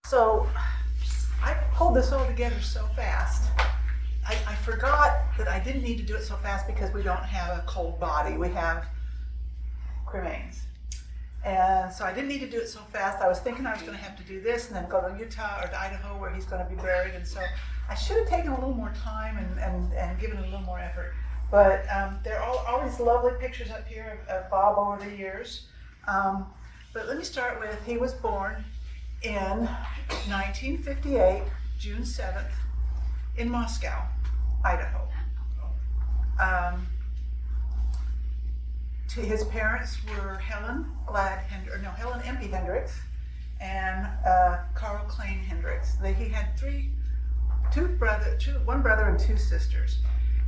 So I pulled this all together so fast. I forgot that I didn't need to do it so fast because we don't have a cold body. We have cremains. And so I didn't need to do it so fast. I was thinking I was going to have to do this and then go to Utah or to Idaho where he's going to be buried. And so I should have taken a little more time and given it a little more effort. But there are all these lovely pictures up here of Bob over the years. But let me start with, he was born in 1958, June 7th, in Moscow, Idaho. His parents were Helen M.P. Hendricks and Carl Klein Hendricks. He had one brother and two sisters.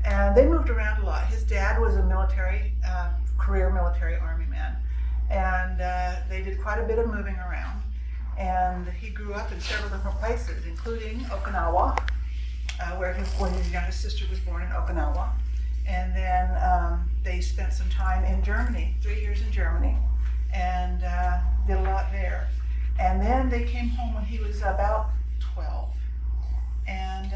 And they moved around a lot. His dad was a career military army man. And they did quite a bit of moving around. And he grew up in several different places, including Okinawa, where his youngest sister was born in Okinawa. And then they spent some time in Germany, 3 years in Germany, and did a lot there. And then they came home when he was about 12. And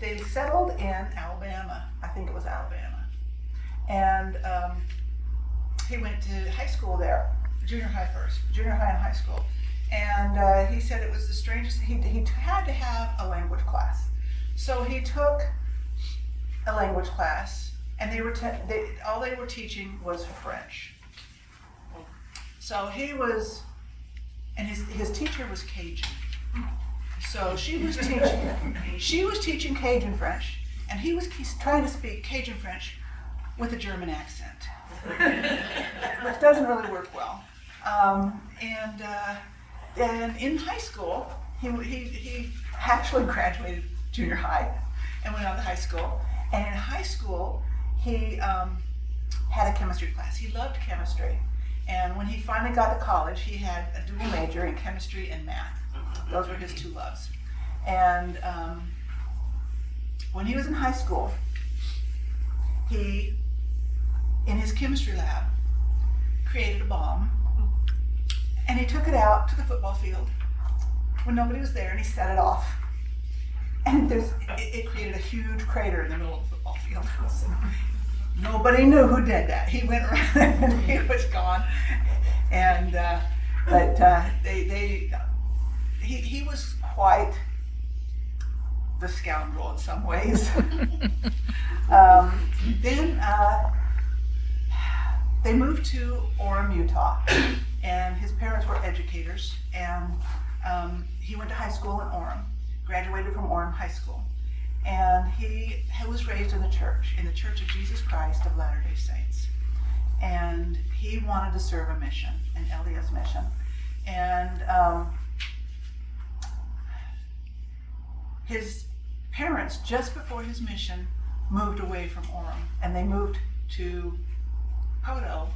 they settled in Alabama. I think it was Alabama. And he went to high school there, junior high and high school. And he said it was the strangest, he had to have a language class. So he took a language class, and all they were teaching was French. So he was, and his teacher was Cajun. So she was teaching Cajun French, and he's trying to speak Cajun French with a German accent, which doesn't really work well. And in high school, he actually graduated junior high and went on to high school. And in high school, he had a chemistry class. He loved chemistry. And when he finally got to college, he had a dual major in chemistry and math. Those were his two loves. And when he was in high school, he, in his chemistry lab, created a bomb. And he took it out to the football field when nobody was there, and he set it off. And it created a huge crater in the middle of the football field. Nobody knew who did that. He went around and he was gone. And he was quite the scoundrel in some ways. Then they moved to Orem, Utah, and his parents were educators. And he went to high school in Orem. Graduated from Orem High School, and he was raised in the Church of Jesus Christ of Latter-day Saints, and he wanted to serve a mission, an LDS mission, and his parents, just before his mission, moved away from Orem, and they moved to Poto,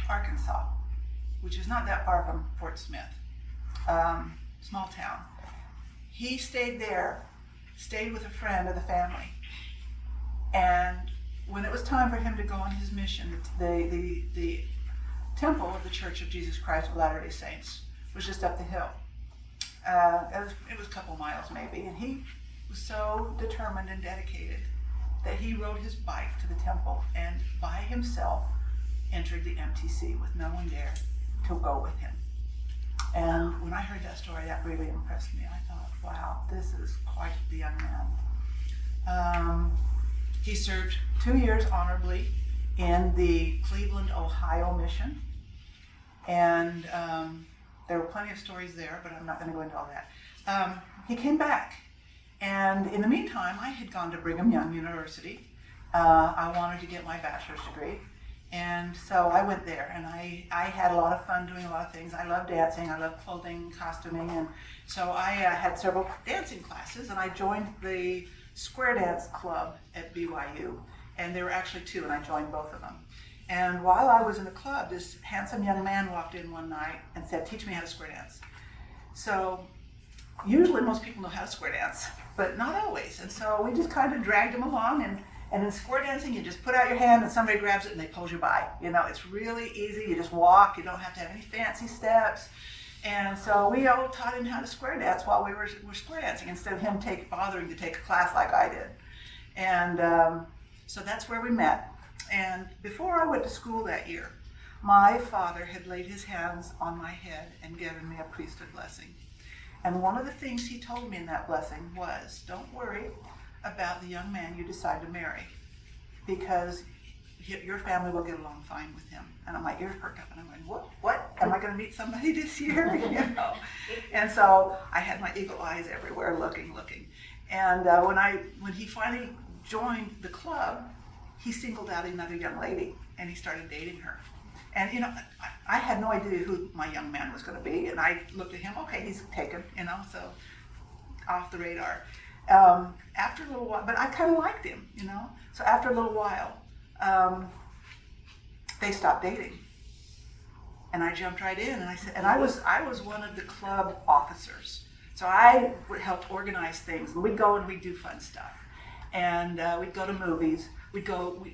Arkansas, which is not that far from Fort Smith, small town. He stayed with a friend of the family. And when it was time for him to go on his mission, the temple of the Church of Jesus Christ of Latter-day Saints was just up the hill. It was a couple miles maybe, and he was so determined and dedicated that he rode his bike to the temple and by himself entered the MTC with no one there to go with him. And when I heard that story, that really impressed me. I thought, wow, this is quite the young man. He served 2 years honorably in the Cleveland, Ohio mission. And there were plenty of stories there, but I'm not going to go into all that. He came back. And in the meantime, I had gone to Brigham Young University. I wanted to get my bachelor's degree. And so I went there, and I had a lot of fun doing a lot of things. I love dancing, I love clothing, costuming, and so I had several dancing classes, and I joined the square dance club at BYU, and there were actually two, and I joined both of them. And while I was in the club, this handsome young man walked in one night and said, "Teach me how to square dance." So usually most people know how to square dance, but not always, and so we just kind of dragged him along, And in square dancing, you just put out your hand and somebody grabs it and they pull you by. You know, it's really easy. You just walk. You don't have to have any fancy steps. And so we all taught him how to square dance while we were square dancing instead of him bothering to take a class like I did. And so that's where we met. And before I went to school that year, my father had laid his hands on my head and given me a priesthood blessing. And one of the things he told me in that blessing was, don't worry about the young man you decide to marry, because your family will get along fine with him. And my ears perked up and I'm like, what? Am I going to meet somebody this year? You know? And so I had my eagle eyes everywhere looking. And when he finally joined the club, he singled out another young lady and he started dating her. And you know, I had no idea who my young man was going to be, and I looked at him, okay, he's taken, you know, so off the radar. After a little while, but I kind of liked him, you know, so after a little while, they stopped dating. And I jumped right in, and I said, and I was one of the club officers. So I helped organize things, and we'd go and we'd do fun stuff. And we'd go to movies. We'd go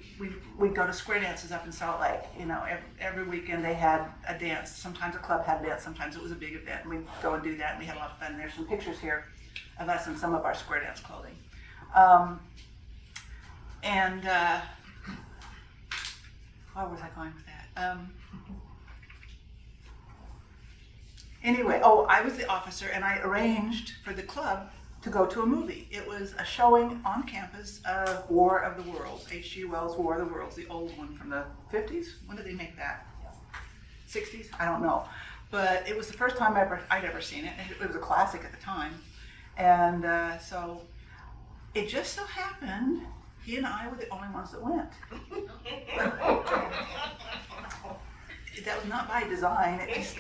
to square dances up in Salt Lake. You know, every weekend they had a dance. Sometimes a club had a dance. Sometimes it was a big event. And we'd go and do that, and we had a lot of fun. There's some pictures here of us in some of our square dance clothing. Where was I going with that? Anyway, I was the officer, and I arranged for the club to go to a movie. It was a showing on campus of War of the Worlds, H.G. Wells' War of the Worlds, the old one from the 50s. When did they make that? 60s? I don't know. But it was the first time I'd ever seen it. It was a classic at the time. And so it just so happened he and I were the only ones that went. That was not by design. It just,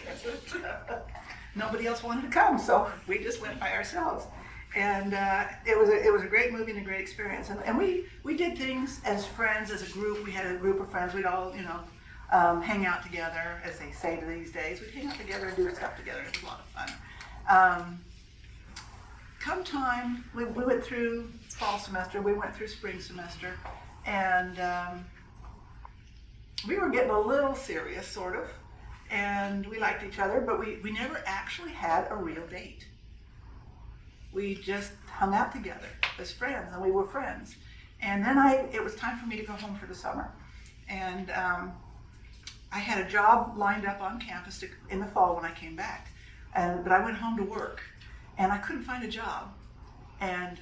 nobody else wanted to come, so we just went by ourselves. And it was a great movie and a great experience. And we did things as friends, as a group. We had a group of friends. We'd all, you know, hang out together, as they say these days. We'd hang out together and do stuff together. It was a lot of fun. Come time, we went through fall semester. We went through spring semester. And we were getting a little serious, sort of. And we liked each other, but we never actually had a real date. We just hung out together as friends, and we were friends. And then it was time for me to go home for the summer. And I had a job lined up on campus in the fall when I came back. But I went home to work, and I couldn't find a job. And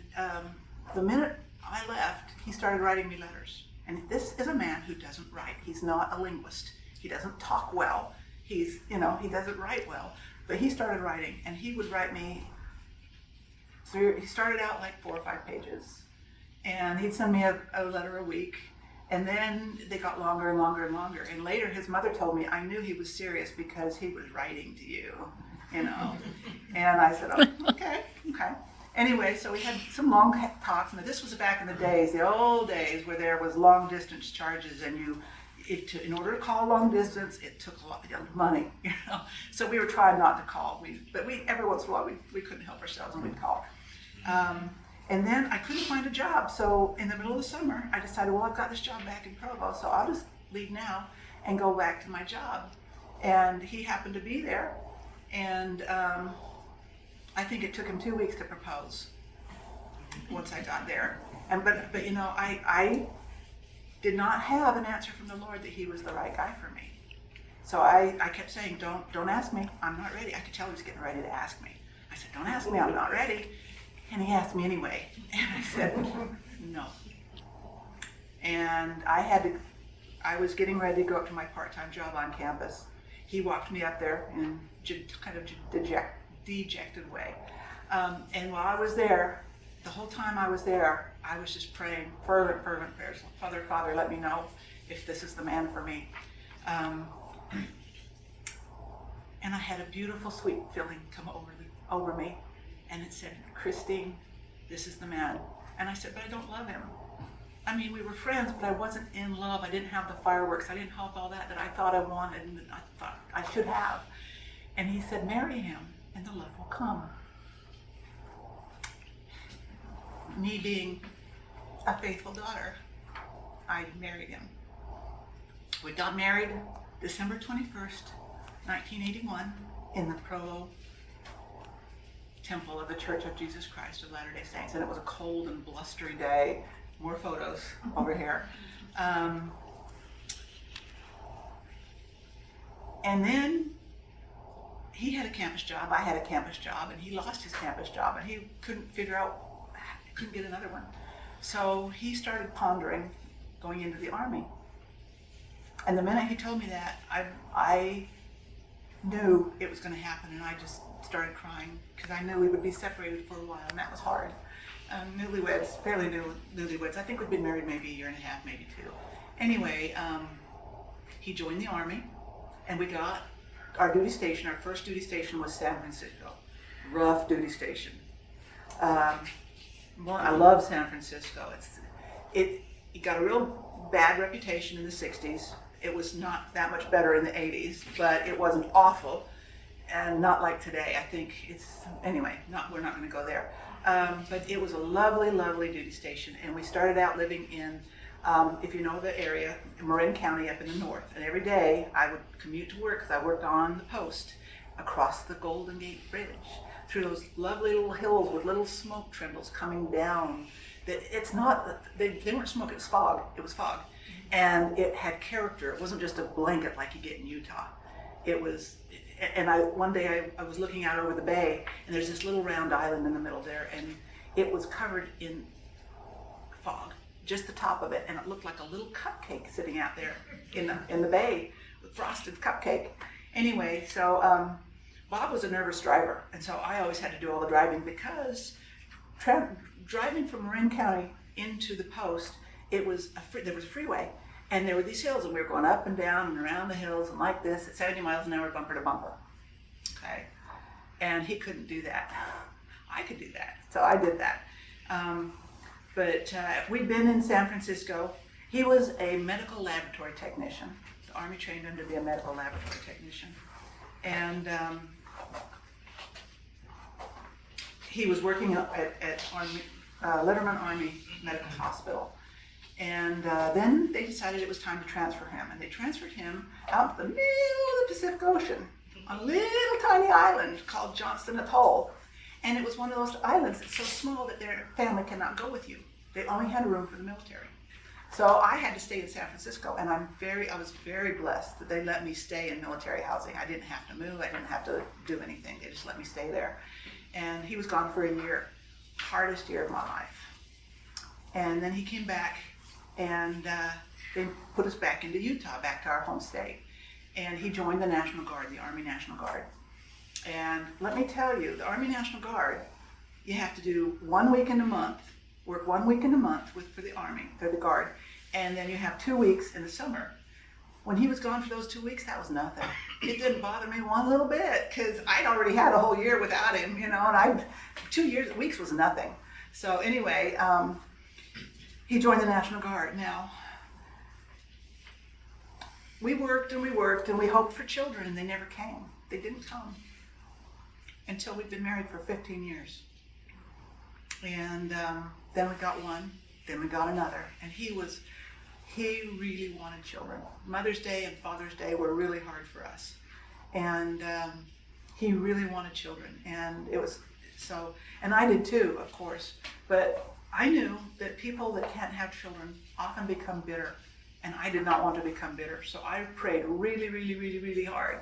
the minute I left, he started writing me letters. And this is a man who doesn't write. He's not a linguist. He doesn't talk well. He doesn't write well. But he started writing, and he would write me. So he started out like 4 or 5 pages, and he'd send me a letter a week, and then they got longer and longer and longer. And later his mother told me, I knew he was serious because he was writing to you, you know. And I said, oh, okay. Anyway, so we had some long talks, and this was back in the days, the old days, where there was long distance charges, and in order to call long distance, it took a lot of money, you know. So we were trying not to call, but every once in a while we couldn't help ourselves, and we'd call. And then I couldn't find a job, so in the middle of the summer, I decided, well, I've got this job back in Provo, so I'll just leave now and go back to my job. And he happened to be there, and I think it took him 2 weeks to propose once I got there. But you know, I did not have an answer from the Lord that he was the right guy for me. So I kept saying, don't ask me, I'm not ready. I could tell he was getting ready to ask me. I said, don't ask me, I'm not ready. And he asked me anyway. And I said, no. And I was getting ready to go up to my part-time job on campus. He walked me up there in kind of dejected way. And while I was there, the whole time I was there, I was just praying fervent prayers. Father, let me know if this is the man for me. And I had a beautiful, sweet feeling come over me. And it said, Christine, this is the man. And I said, but I don't love him. I mean, we were friends, but I wasn't in love. I didn't have the fireworks. I didn't have all that I thought I wanted and that I thought I should have. And he said, marry him and the love will come. Me being a faithful daughter, I married him. We got married December 21st, 1981 in the Provo Temple of the Church of Jesus Christ of Latter-day Saints. And it was a cold and blustery day. More photos over here. And then he had a campus job, I had a campus job, and he lost his campus job, and he couldn't get another one. So he started pondering going into the Army. And the minute he told me that, I knew it was going to happen, and I just started crying because I knew we would be separated for a while, and that was hard. Newlyweds, fairly new newlyweds. I think we'd been married maybe a year and a half, maybe 2. Anyway, he joined the Army, and we got our duty station. Our first duty station was San Francisco. Rough duty station. Well, I love San Francisco. It got a real bad reputation in the 60s. It was not that much better in the 80s, but it wasn't awful, and not like today. I think anyway, we're not going to go there. But it was a lovely, lovely duty station, and we started out living in, if you know the area, Marin County up in the north. And every day I would commute to work because I worked on the post across the Golden Gate Bridge through those lovely little hills with little smoke trembles coming down. They weren't smoke, it was fog. It was fog. And it had character. It wasn't just a blanket like you get in Utah. It was, and one day I was looking out over the bay, and there's this little round island in the middle there, and it was covered in fog, just the top of it, and it looked like a little cupcake sitting out there in the bay, with frosted cupcake. Anyway, so Bob was a nervous driver, and so I always had to do all the driving because driving from Marin County into the post, there was a freeway, and there were these hills, and we were going up and down and around the hills and like this at 70 miles an hour, bumper to bumper. Okay, and he couldn't do that. I could do that, so I did that. But we'd been in San Francisco. He was a medical laboratory technician. The Army trained him to be a medical laboratory technician, and he was working at Letterman Army Medical Hospital. And then they decided it was time to transfer him, and they transferred him out to the middle of the Pacific Ocean, on a little tiny island called Johnston Atoll. And it was one of those islands that's so small that their family cannot go with you. They only had room for the military. So I had to stay in San Francisco, and I was very blessed that they let me stay in military housing. I didn't have to move, I didn't have to do anything. They just let me stay there. And he was gone for a year, hardest year of my life. And then he came back, and they put us back into Utah, back to our home state. And he joined the National Guard, the Army National Guard. And let me tell you, the Army National Guard, you have to do 1 week in a month, work 1 week in a month for the Army, for the Guard, and then you have 2 weeks in the summer. When he was gone for those 2 weeks, that was nothing. It didn't bother me one little bit, because I'd already had a whole year without him, and 2 weeks was nothing. So anyway, he joined the National Guard. Now, we worked and we worked and we hoped for children, and they never came. They didn't come until we'd been married for 15 years. And then we got one, then we got another, and he really wanted children. Mother's Day and Father's Day were really hard for us, and he really wanted children, and it was so, and I did too, of course, but I knew that people that can't have children often become bitter, and I did not want to become bitter, so I prayed really, really, really, really hard,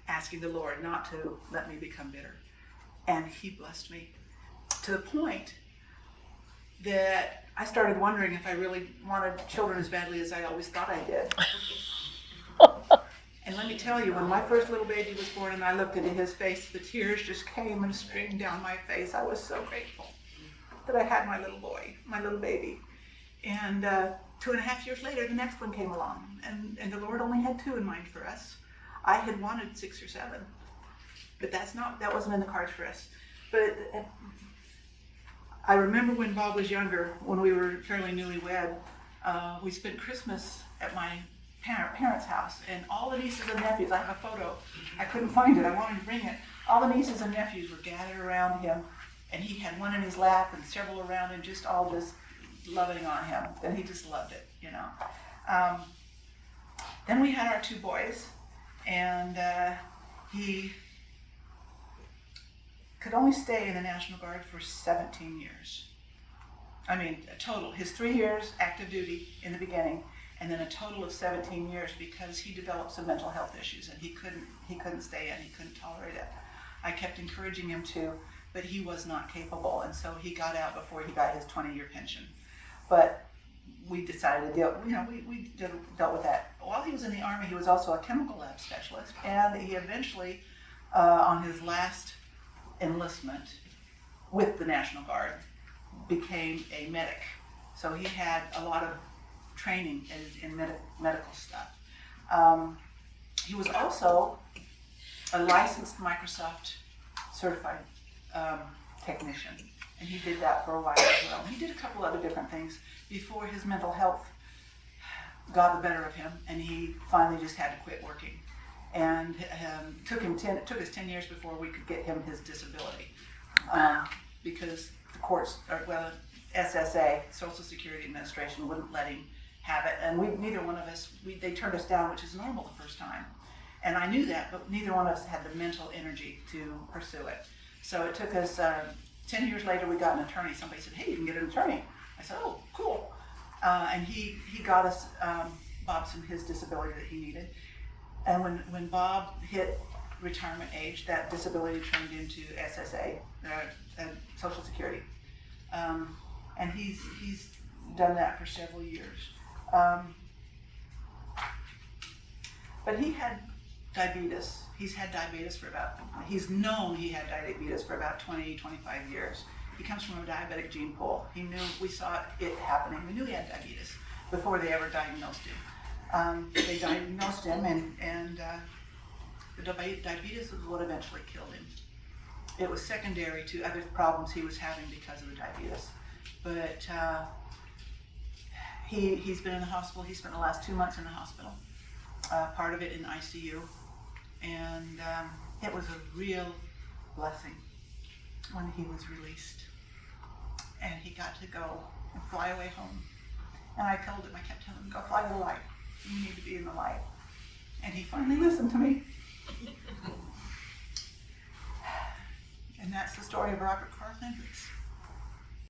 asking the Lord not to let me become bitter, and he blessed me to the point that I started wondering if I really wanted children as badly as I always thought I did. And let me tell you, when my first little baby was born and I looked into his face, the tears just came and streamed down my face. I was so grateful that I had my little boy, my little baby. And 2.5 years later, the next one came along, and the Lord only had 2 in mind for us. I had wanted 6 or 7, but that wasn't in the cards for us. But I remember when Bob was younger, when we were fairly newlywed, we spent Christmas at my parents' house, and all the nieces and nephews, I have a photo, I couldn't find it, I wanted to bring it. All the nieces and nephews were gathered around him, and he had one in his lap and several around him, just loving on him, and he just loved it, you know. Then we had our two boys, and he could only stay in the National Guard for 17 years. I mean, a total. His 3 years active duty in the beginning, and then a total of 17 years because he developed some mental health issues, and he couldn't stay in. He couldn't tolerate it. I kept encouraging him to, but he was not capable, and so he got out before he got his 20-year pension. But we decided to deal, you know, we dealt with that. While he was in the Army, he was also a chemical lab specialist, and he eventually, on his last enlistment with the National Guard, became a medic. So he had a lot of training in medical stuff. He was also a licensed Microsoft certified technician, and he did that for a while as well. He did a couple other different things before his mental health got the better of him, and he finally just had to quit working. And it took us 10 years before we could get him his disability, because the courts, SSA, Social Security Administration, wouldn't let him have it, and neither one of us, they turned us down, which is normal the first time. And I knew that, but neither one of us had the mental energy to pursue it. So it took us, 10 years later, we got an attorney. Somebody said, hey, you can get an attorney. I said, oh, cool. And he got us, Bob, his disability that he needed. And when Bob hit retirement age, that disability turned into SSA, Social Security. And he's done that for several years. But he had diabetes. He's known he had diabetes for about 20, 25 years. He comes from a diabetic gene pool. We saw it happening. We knew he had diabetes before they ever diagnosed him. They diagnosed him, and the diabetes was what eventually killed him. It was secondary to other problems he was having because of the diabetes. But he's been in the hospital. He spent the last 2 months in the hospital, part of it in ICU. And it was a real blessing when he was released. And he got to go and fly away home. And I kept telling him, go fly the light. You need to be in the light. And he finally listened to me. And that's the story of Robert Carl Hendricks.